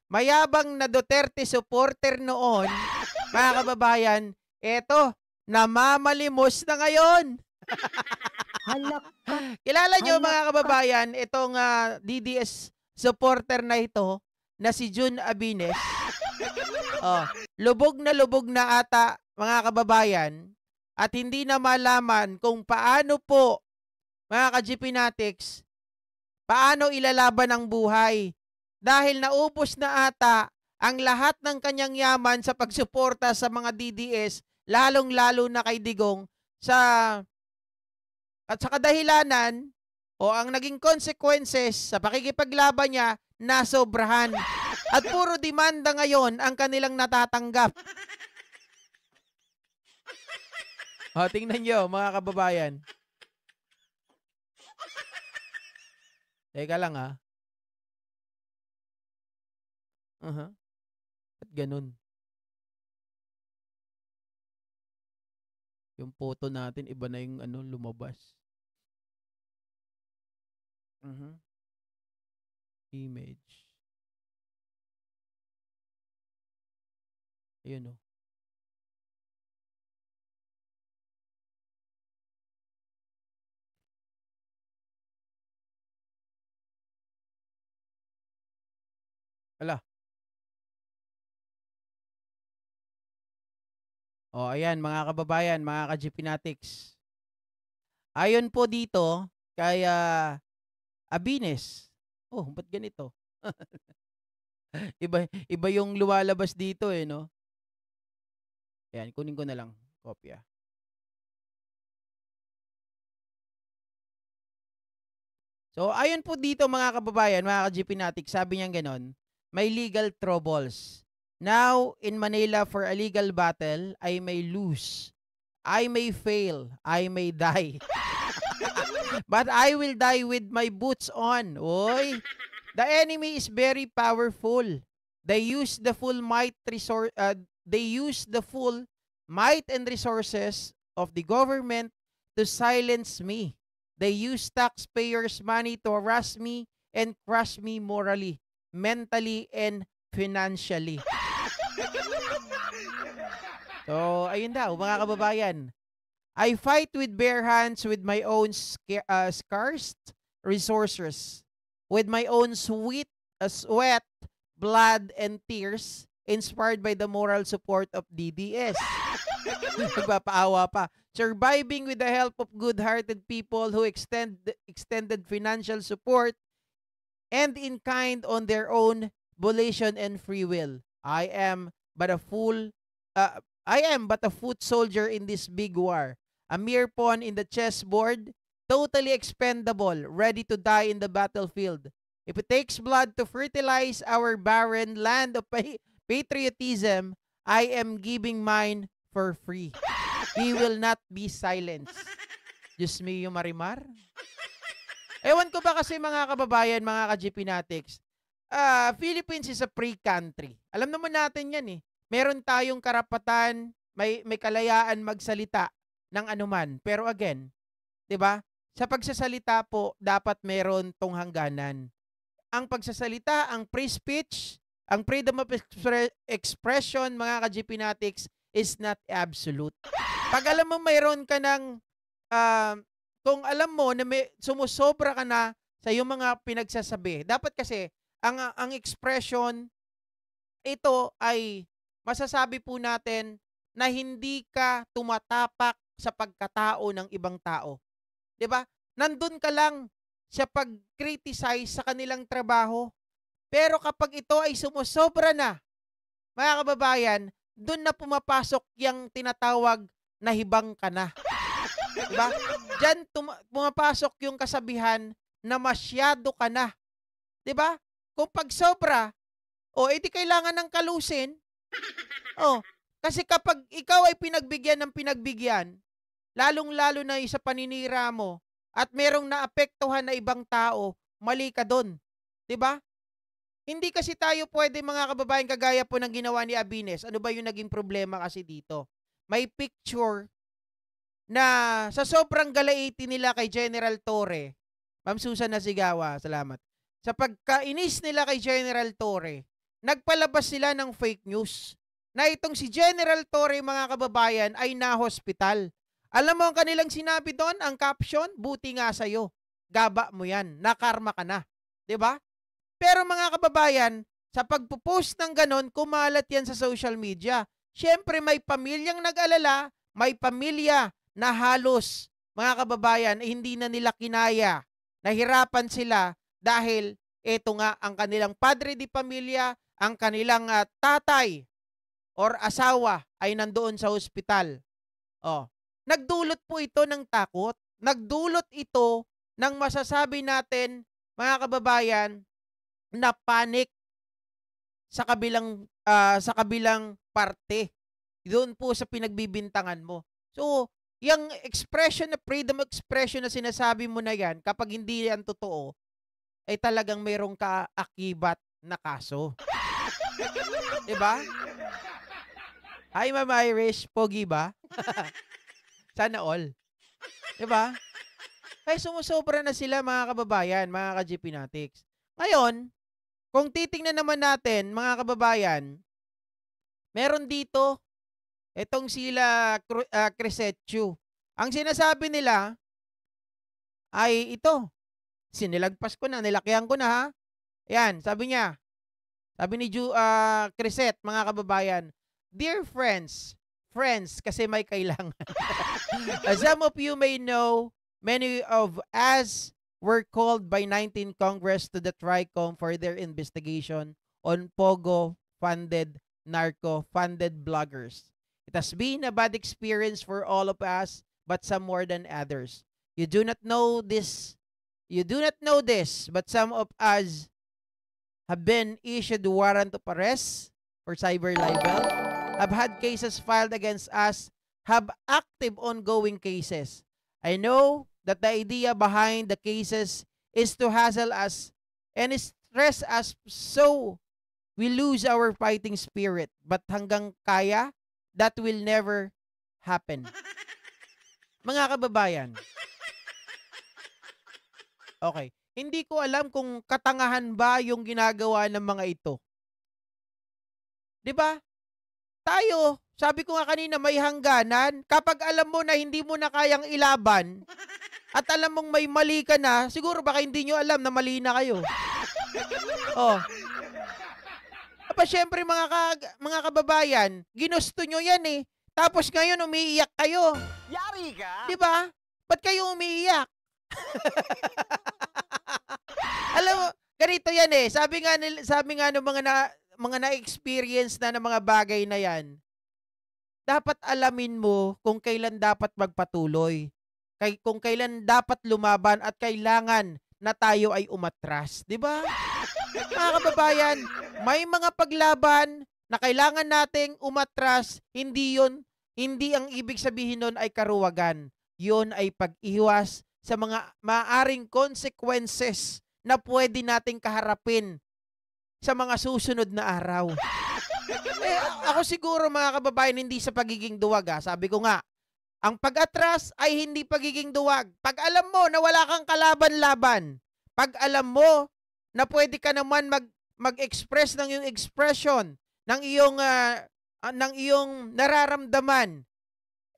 mayabang na Duterte supporter noon, mga kababayan, eto, namamalimos na ngayon. Halakak, Kilala nyo mga halakak. kababayan, itong DDS supporter na ito, na si Jun Abines. Oh, lubog na ata mga kababayan at hindi na malaman kung paano po mga ka-GPnatics, paano ilalaban ang buhay. Dahil naubos na ata ang lahat ng kanyang yaman sa pagsuporta sa mga DDS, lalong-lalo na kay Digong, at sa kadahilanan o ang naging consequences sa pakikipaglaban niya, nasobrahan. At puro demanda ngayon ang kanilang natatanggap. O, tingnan nyo, mga kababayan. Teka lang, ha. At ganun. Yung photo natin, iba na yung lumabas. Image. Ayun, oh. Ala. O, ayan, mga kababayan, mga ka-GPnatics. Ayon po dito, kay Abines. Oh, ba't ganito? Iba yung lumalabas dito eh, no? Ayan, kunin ko na lang. Kopya. So, ayon po dito mga kababayan, mga ka-GPnatics, sabi niya ganon, may legal troubles. Now, in Manila for a legal battle, I may lose. I may fail. I may die. But I will die with my boots on. Oy. The enemy is very powerful. They use the full might and resources of the government to silence me. They use taxpayers' money to harass me and crush me morally, mentally, and financially. So, ayun daw, mga kababayan. I fight with bare hands with my own scarce resources, with my own sweat, blood, and tears, inspired by the moral support of DDS. Nagpapaawa pa. Surviving with the help of good-hearted people who extended financial support and in kind on their own volition and free will. I am but a foot soldier in this big war, a mere pawn in the chessboard, totally expendable, ready to die in the battlefield. If it takes blood to fertilize our barren land of patriotism, I am giving mine for free. We will not be silenced. Diyos mio, Marimar. Ewan ko ba kasi mga kababayan, mga ka-GPnatics, Philippines is a free country. Alam naman natin yan eh. Meron tayong karapatan, may kalayaan magsalita ng anuman. Pero again, 'di ba? Sa pagsasalita po, dapat meron tong hangganan. Ang pagsasalita, ang free speech, ang freedom of expression, mga ka-GPnatics, is not absolute. Pag alam mo mayroon ka ng kung alam mo na sumusobra ka na sa iyong mga pinagsasabi, dapat kasi ang expression ito ay masasabi po natin na hindi ka tumatapak sa pagkatao ng ibang tao. 'Di ba? Nandun ka lang sa pag-criticize sa kanilang trabaho. Pero kapag ito ay sumusobra na, mga kababayan, doon na pumapasok yung tinatawag na hibang ka na. 'Di ba? Diyan pumapasok yung kasabihan na masyado ka na. 'Di ba? Kung pag sobra, edi kailangan ng kalusin. Kasi kapag ikaw ay pinagbigyan ng pinagbigyan, lalong-lalo na sa paninira mo, at merong naapektuhan na ibang tao, mali ka doon. 'Di ba? Hindi kasi tayo pwede, mga kababayan, kagaya po ng ginawa ni Abines. Ano ba yung naging problema kasi dito? May picture na sa sobrang galaiti nila kay General Torre, Ma'am Susan Nasigawa, salamat. Sa pagkainis nila kay General Torre, nagpalabas sila ng fake news na itong si General Torre, mga kababayan, ay na-hospital. Alam mo ang kanilang sinabi doon, ang caption, buti nga sa'yo. Gaba mo yan, nakarma ka na. 'Di ba? Pero mga kababayan, sa pagpo-post ng ganon, kumalat yan sa social media. Siyempre may pamilyang nag-alala, may pamilya na halos, mga kababayan, hindi na nila kinaya. Nahirapan sila dahil ito nga ang kanilang padre di pamilya, ang kanilang tatay or asawa ay nandoon sa ospital. Oh, nagdulot po ito ng takot. Nagdulot ito ng masasabi natin, mga kababayan, na panic sa kabilang parte. Doon po sa pinagbibintangan mo. So, yung expression na freedom of expression na sinasabi mo na yan, kapag hindi yan totoo, ay talagang mayroong kaakibat na kaso. Diba? Hi, Ma'am Irish. Pogi ba? Sana all. Diba? Kaya sumusobra na sila, mga kababayan, mga ka-GPnatics. Ngayon, kung titingnan naman natin, mga kababayan, meron dito, itong sila Crisetio. Ang sinasabi nila ay ito, sinilagpas ko na, nilakihan ko na ha. Ayan, sabi niya, sabi ni Criset, mga kababayan, dear friends kasi may kailangan. As some of you may know, many of us were called by 19 Congress to the TRICOM for their investigation on Pogo-funded, narco-funded bloggers. It has been a bad experience for all of us, but some more than others. You do not know this, but some of us have been issued warrant of arrest for cyber libel, have had cases filed against us, have active ongoing cases. I know that the idea behind the cases is to hassle us and stress us so we lose our fighting spirit. But hanggang kaya, that will never happen. Mga kababayan, okay, hindi ko alam kung katangahan ba yung ginagawa ng mga ito. 'Di ba? Tayo, sabi ko nga kanina, may hangganan. Kapag alam mo na hindi mo na kayang ilaban, at alam mong may mali ka na, siguro baka hindi nyo alam na mali na kayo. Oh. Aba, syempre mga kababayan, ginusto nyo yan eh. Tapos ngayon umiiyak kayo. Yari ka! Diba? Ba't kayo umiiyak? Alam mo, ganito yan eh. Sabi nga ng mga na-experience na ng mga bagay na yan, dapat alamin mo kung kailan dapat magpatuloy. Kung kailan dapat lumaban at kailangan na tayo ay umatras. Diba? Mga kababayan, may mga paglaban na kailangan nating umatras, hindi ang ibig sabihin nun ay karuwagan. Yun ay pag-iwas sa mga maaring consequences na pwede nating kaharapin sa mga susunod na araw. Ako siguro, mga kababayan, hindi sa pagiging duwag ha. Sabi ko nga, ang pag-atras ay hindi pagiging duwag. Pag alam mo na wala kang kalaban-laban, pag alam mo na pwede ka naman mag-express ng iyong expression, ng iyong nararamdaman,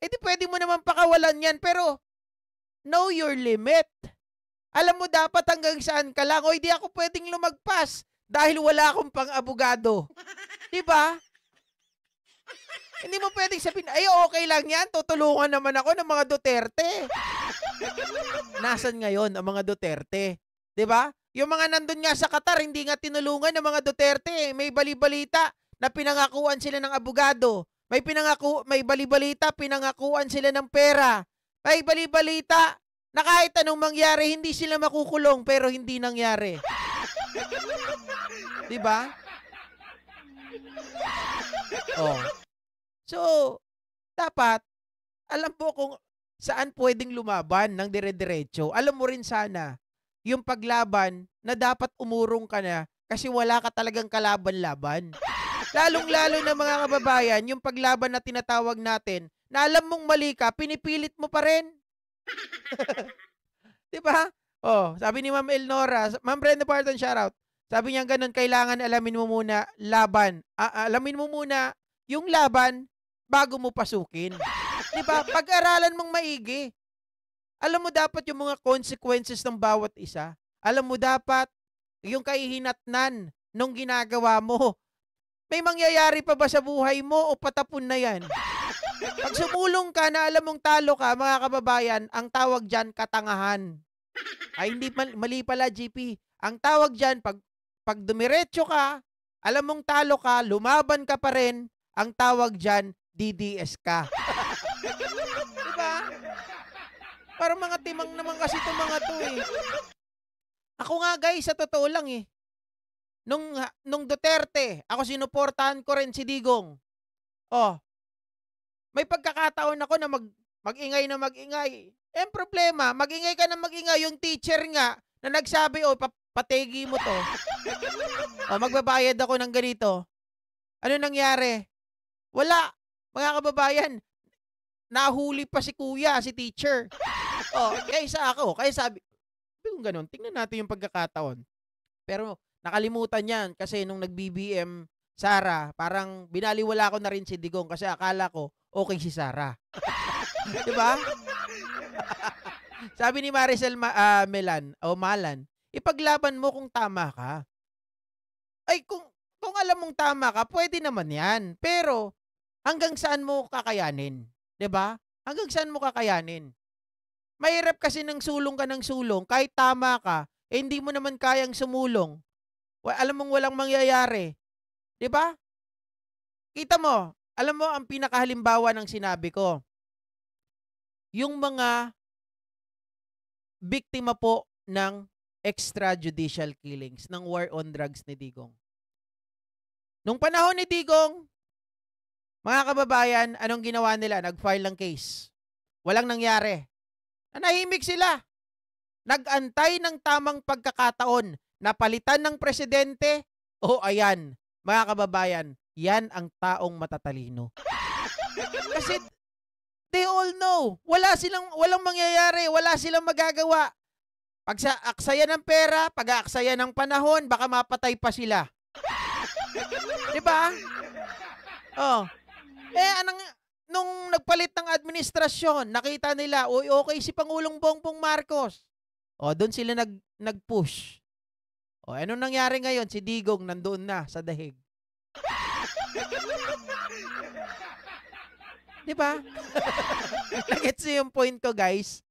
edi pwede mo naman pakawalan yan, pero know your limit. Alam mo dapat hanggang saan ka lang, o hindi ako pwedeng lumagpas dahil wala akong pang-abogado. Diba? Hindi mo pwedeng sabihin, ay okay lang yan, tutulungan naman ako ng mga Duterte. Nasaan ngayon ang mga Duterte? Diba? Yung mga nandun nga sa Qatar, hindi nga tinulungan ng mga Duterte. May balibalita na pinangakuan sila ng abogado. May balibalita, pinangakuan sila ng pera. May balibalita na kahit anong mangyari, hindi sila makukulong, pero hindi nangyari. Diba? Oh. So, dapat, alam mo kung saan pwedeng lumaban ng dire-diretso. Alam mo rin sana, yung paglaban na dapat umurong ka na kasi wala ka talagang kalaban-laban. Lalong-lalo na mga kababayan, yung paglaban na tinatawag natin, na alam mong mali ka, pinipilit mo pa rin. Diba? Oh, sabi ni Ma'am Elnora, Ma'am Brenda Parton, shoutout. Sabi niya ganun, kailangan alamin mo muna laban. Alamin mo muna yung laban bago mo pasukin. 'Di ba? Pag-aralan mong maigi. Alam mo dapat yung mga consequences ng bawat isa. Alam mo dapat yung kahihinatnan nung ginagawa mo. May mangyayari pa ba sa buhay mo o patapon na yan? Pag sumulong ka na alam mong talo ka, mga kababayan, ang tawag dyan, katangahan. Ay, hindi mali pala, GP. Ang tawag dyan, pag dumiretso ka, alam mong talo ka, lumaban ka pa rin, ang tawag dyan, DDS ka. Diba? Parang mga timang naman kasi itong mga to eh. Ako nga guys, sa totoo lang eh. Nung Duterte, ako sinuportahan ko rin si Digong. Oh, may pagkakataon ako na mag-ingay na mag-ingay. Eh, problema, mag-ingay ka na mag-ingay. Yung teacher nga na nagsabi, oh, pategi mo to. Oh, magbabayad ako ng ganito. Ano nangyari? Wala. Mga kababayan, nahuli pa si kuya, si teacher. Oh, kaysa ako, kaya sabi kung ganun, tingnan natin yung pagkakataon. Pero nakalimutan yan kasi nung nag-BBM Sara, parang binaliwala ko na rin si Digong kasi akala ko okay si Sara. 'Di ba? Sabi ni Maricel Malan, ipaglaban mo kung tama ka. Ay kung alam mong tama ka, pwede naman 'yan. Pero hanggang saan mo kakayanin? 'Di ba? Hanggang saan mo kakayanin? Mahirap kasi ng sulong ka ng sulong, kahit tama ka, eh hindi mo naman kayang sumulong. Alam mong walang mangyayari. 'Di ba? Kita mo, alam mo ang pinakahalimbawa ng sinabi ko. Yung mga biktima po ng extrajudicial killings ng war on drugs ni Digong. Nung panahon ni Digong, mga kababayan, anong ginawa nila? Nag-file ng case. Walang nangyari. Nanahimik sila. Nag-antay ng tamang pagkakataon na palitan ng presidente. O ayan, mga kababayan, yan ang taong matatalino. Kasi they all know, walang mangyayari, wala silang magagawa. Pag sa aksaya ng pera, pag-aaksaya ng panahon, baka mapatay pa sila. 'Di ba? Oh. Nung nagpalit ng administrasyon, nakita nila, uy, okay si Pangulong Bongbong Marcos. O, doon sila nag-push. O, anong nangyari ngayon? Si Digong nandoon na sa dahig. Di ba? Nagets niyo yung point ko, guys?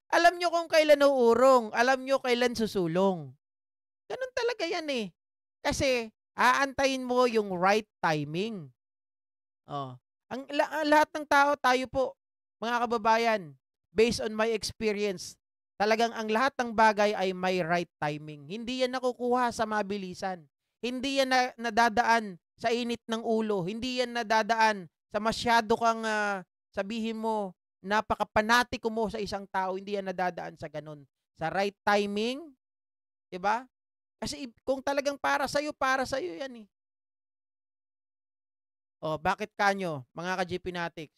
Alam nyo kung kailan uurong. Alam nyo kailan susulong. Ganun talaga yan eh. Kasi, aantayin mo yung right timing. Oh. Ang lahat ng tao, tayo po, mga kababayan, based on my experience, talagang ang lahat ng bagay ay may right timing. Hindi yan nakukuha sa mabilisan. Hindi yan nadadaan sa init ng ulo. Hindi yan nadadaan sa masyado kang sabihin mo, napakapanatiko mo sa isang tao. Hindi yan nadadaan sa ganun. Sa right timing, diba? Kasi kung talagang para sa'yo yan eh. O, bakit kanyo, mga ka-GP Natics?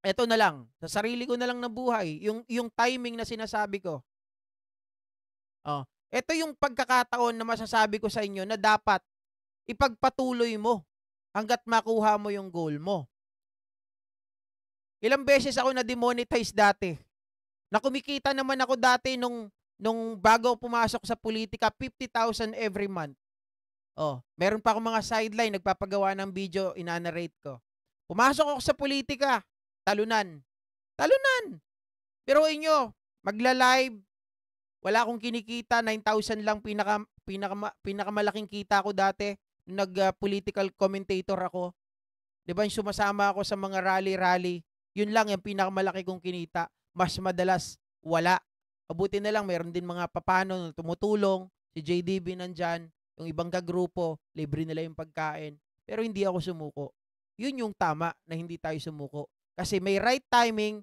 Ito na lang, sa sarili ko na lang na buhay, yung timing na sinasabi ko. O, ito yung pagkakataon na masasabi ko sa inyo na dapat ipagpatuloy mo hanggat makuha mo yung goal mo. Ilang beses ako na-demonetize dati. Na kumikita naman ako dati nung bago pumasok sa politika, 50,000 every month. Oh, meron pa akong mga sideline, nagpapagawa ng video, ina-narrate ko. Pumasok ako sa politika, talunan. Talunan! Pero inyo, magla-live, wala akong kinikita, 9,000 lang pinakamalaking kita ko dati, nag-political commentator ako. 'Di ba, yung sumasama ako sa mga rally-rally, yun lang yung pinakamalaki kong kinita. Mas madalas, wala. Mabuti na lang, meron din mga papano na tumutulong, si JDB nandyan, yung ibang kagrupo, libre nila yung pagkain. Pero hindi ako sumuko. Yun yung tama na hindi tayo sumuko. Kasi may right timing,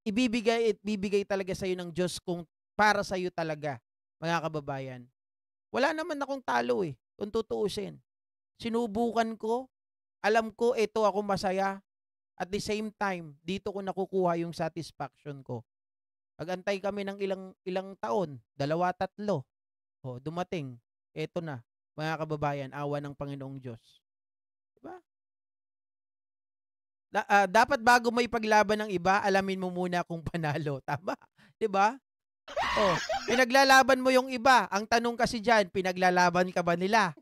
ibibigay talaga sa'yo ng Diyos kung para sa'yo talaga, mga kababayan. Wala naman akong talo eh, kung tutuusin. Sinubukan ko, alam ko ito ako masaya. At the same time, dito ko nakukuha yung satisfaction ko. Pag-antay kami ng ilang taon, 2, 3. Oh, dumating. Eto na, mga kababayan, awa ng Panginoong Diyos. Diba? Dapat bago mo ipaglaban ng iba, alamin mo muna kung panalo. Tama? Diba? Oh, pinaglalaban mo yung iba. Ang tanong kasi diyan, pinaglalaban ka ba nila?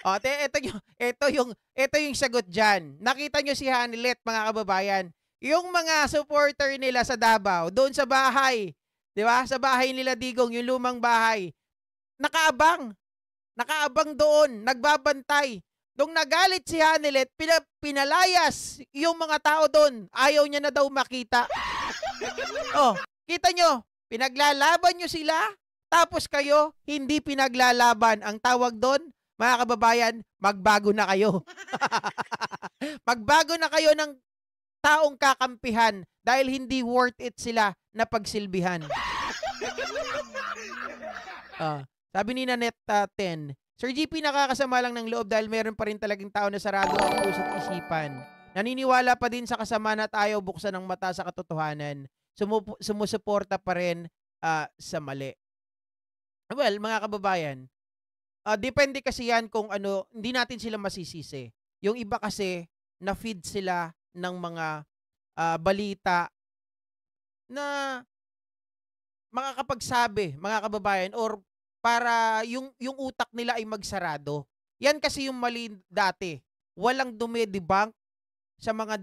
Oh, ito yung sagot diyan. Nakita nyo si Hanilet, mga kababayan. Yung mga supporter nila sa Davao, doon sa bahay, 'di ba? Sa bahay nila Digong, yung lumang bahay. Nakaabang, nakaabang doon, nagbabantay. Nung nagalit si Hanilet, pinalayas yung mga tao doon. Ayaw niya na daw makita. Oh, kita nyo, pinaglalaban nyo sila, tapos kayo, hindi pinaglalaban. Ang tawag doon, mga kababayan, magbago na kayo. Magbago na kayo ng taong kakampihan dahil hindi worth it sila na pagsilbihan. Sabi ni Nanette 10, Sir GP, nakakasama lang ng loob dahil meron pa rin talagang tao na sarado ang puso't isipan. Naniniwala pa din sa kasamaan at ayaw buksan ng mata sa katotohanan. Sumusuporta pa rin sa mali. Well, mga kababayan, depende kasi yan kung ano, hindi natin sila masisisi. Yung iba kasi, na-feed sila ng mga balita na makakapagsabi, mga kababayan, or para yung utak nila ay magsarado. Yan kasi yung mali dati. Walang dumedebunk sa mga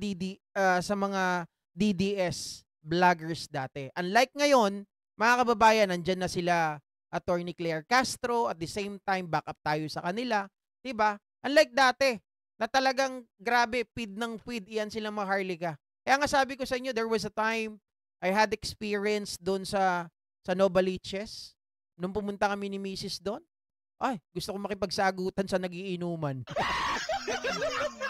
DDS vloggers dati. Unlike ngayon, mga kababayan, nandyan na sila Attorney Claire Castro, at the same time back up tayo sa kanila, 'di ba? Unlike dati, na talagang grabe, feed ng feed, iyan sila Maharlika. Kaya nga sabi ko sa inyo, there was a time I had experience doon sa Novaliches. Nung pumunta kami ni Mrs. doon, ay, gusto ko makipagsagutan sa nagiinuman.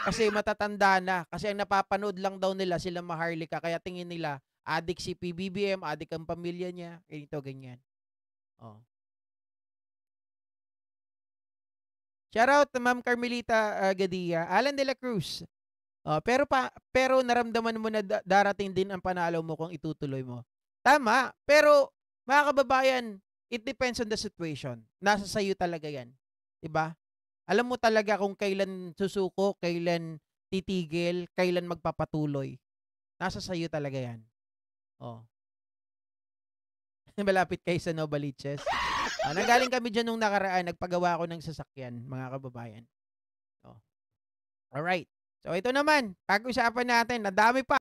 Kasi matatanda na. Kasi ang napapanood lang daw nila sila Maharlika. Kaya tingin nila, adik si PBBM, adik ang pamilya niya. Ganito, ganyan. Oh. Shout out to Ma'am Carmelita Gadia. Alan de la Cruz. Pero naramdaman mo na darating din ang panalo mo kung itutuloy mo. Tama. Pero, mga kababayan, it depends on the situation. Nasa sayo talaga yan. 'Di ba? Alam mo talaga kung kailan susuko, kailan titigil, kailan magpapatuloy. Nasa sayo talaga yan. Oh. Malapit kayo sa Novaliches. Nanggaling kami dyan nung nakaraan, nagpagawa ako ng sasakyan, mga kababayan. Oh. Alright. So ito naman, pag-usapan natin, nadami pa.